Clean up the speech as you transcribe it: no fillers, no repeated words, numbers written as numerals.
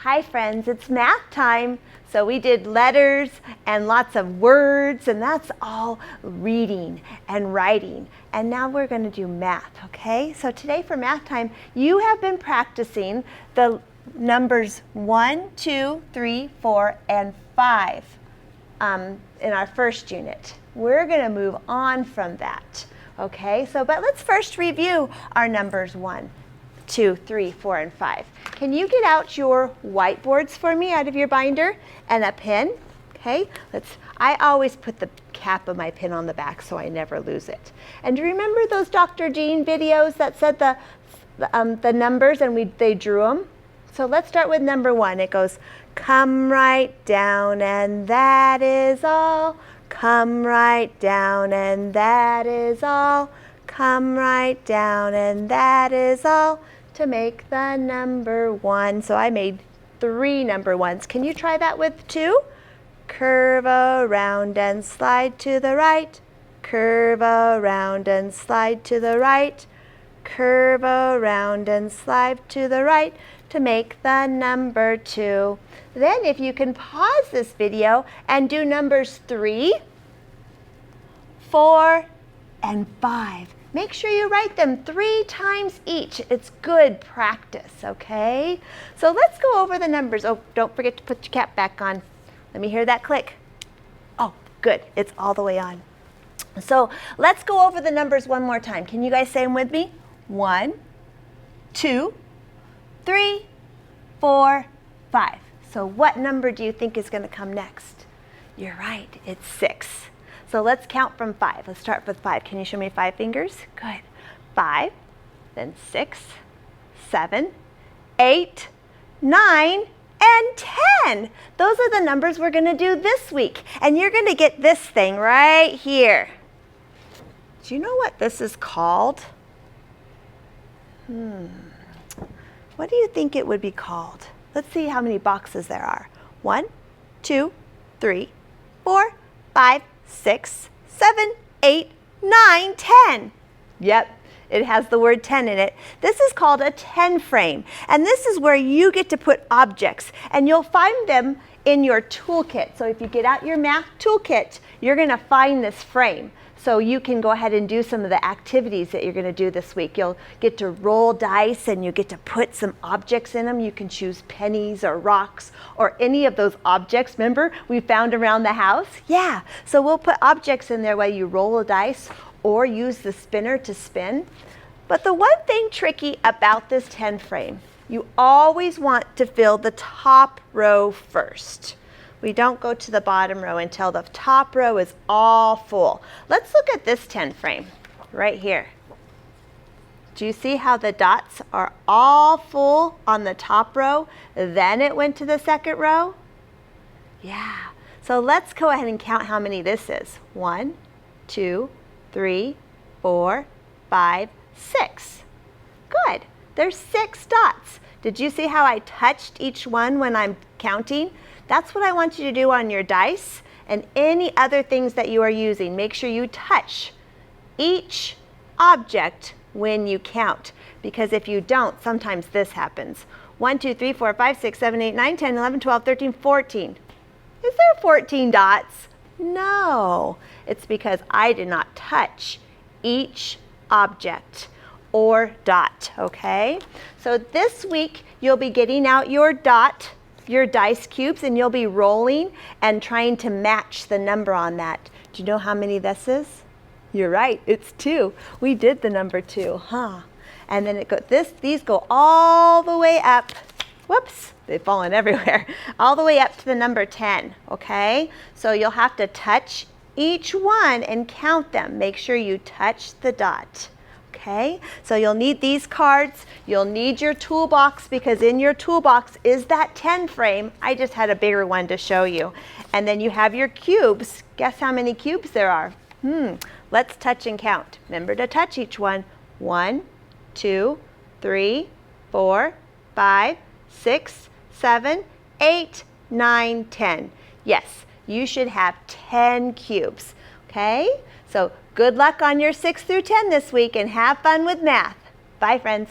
Hi friends, it's math time. So we did letters and lots of words, and that's all reading and writing. And now we're going to do math, okay? So today for math time, you have been practicing the numbers 1, 2, 3, 4, and 5 in our first unit. We're going to move on from that, okay? But let's first review our numbers 1, 2, 3, 4, and 5. Can you get out your whiteboards for me out of your binder and a pen? Okay, I always put the cap of my pen on the back so I never lose it. And do you remember those Dr. Jean videos that said the numbers and they drew them? So let's start with number 1. It goes, come right down and that is all. Come right down and that is all. Come right down and that is all. To make the number 1. So I made 3 number 1s. Can you try that with 2? Curve around and slide to the right. Curve around and slide to the right. Curve around and slide to the right to make the number 2. Then if you can pause this video and do numbers 3, 4, and 5. Make sure you write them 3 times each. It's good practice, okay? So let's go over the numbers. Oh, don't forget to put your cap back on. Let me hear that click. Oh, good. It's all the way on. So let's go over the numbers one more time. Can you guys say them with me? 1, 2, 3, 4, 5. So what number do you think is going to come next? You're right. It's 6. So let's count from 5. Let's start with 5. Can you show me 5 fingers? Good. 5, then 6, 7, 8, 9, and 10. Those are the numbers we're going to do this week. And you're going to get this thing right here. Do you know what this is called? What do you think it would be called? Let's see how many boxes there are. 1, 2, 3, 4, 5, 6, 7, 8, 9, 10. Yep, it has the word 10 in it. This is called a 10 frame. And this is where you get to put objects. And you'll find them in your toolkit. So if you get out your math toolkit, you're going to find this frame. So you can go ahead and do some of the activities that you're going to do this week. You'll get to roll dice and you get to put some objects in them. You can choose pennies or rocks or any of those objects. Remember we found around the house? Yeah. So we'll put objects in there while you roll a dice or use the spinner to spin. But the one thing tricky about this 10 frame, you always want to fill the top row first. We don't go to the bottom row until the top row is all full. Let's look at this 10 frame right here. Do you see how the dots are all full on the top row? Then it went to the second row? Yeah. So let's go ahead and count how many this is. 1, 2, 3, 4, 5, 6. Good. There's 6 dots. Did you see how I touched each one when I'm counting? That's what I want you to do on your dice and any other things that you are using. Make sure you touch each object when you count, because if you don't, sometimes this happens. 1, 2, 3, 4, 5, 6, 7, 8, 9, 10, 11, 12, 13, 14. Is there 14 dots? No, it's because I did not touch each object or dot, okay? So this week, you'll be getting out your dice cubes, and you'll be rolling and trying to match the number on that. Do you know how many this is? You're right, it's 2. We did the number 2, huh? And then these go all the way up. Whoops, they've fallen everywhere. All the way up to the number 10, okay? So you'll have to touch each one and count them. Make sure you touch the dot. Okay, so you'll need these cards. You'll need your toolbox, because in your toolbox is that 10 frame. I just had a bigger one to show you. And then you have your cubes. Guess how many cubes there are? Let's touch and count. Remember to touch each one. 1, 2, 3, 4, 5, 6, 7, 8, 9, 10. Yes, you should have 10 cubes. Okay, so good luck on your 6 through 10 this week and have fun with math. Bye, friends.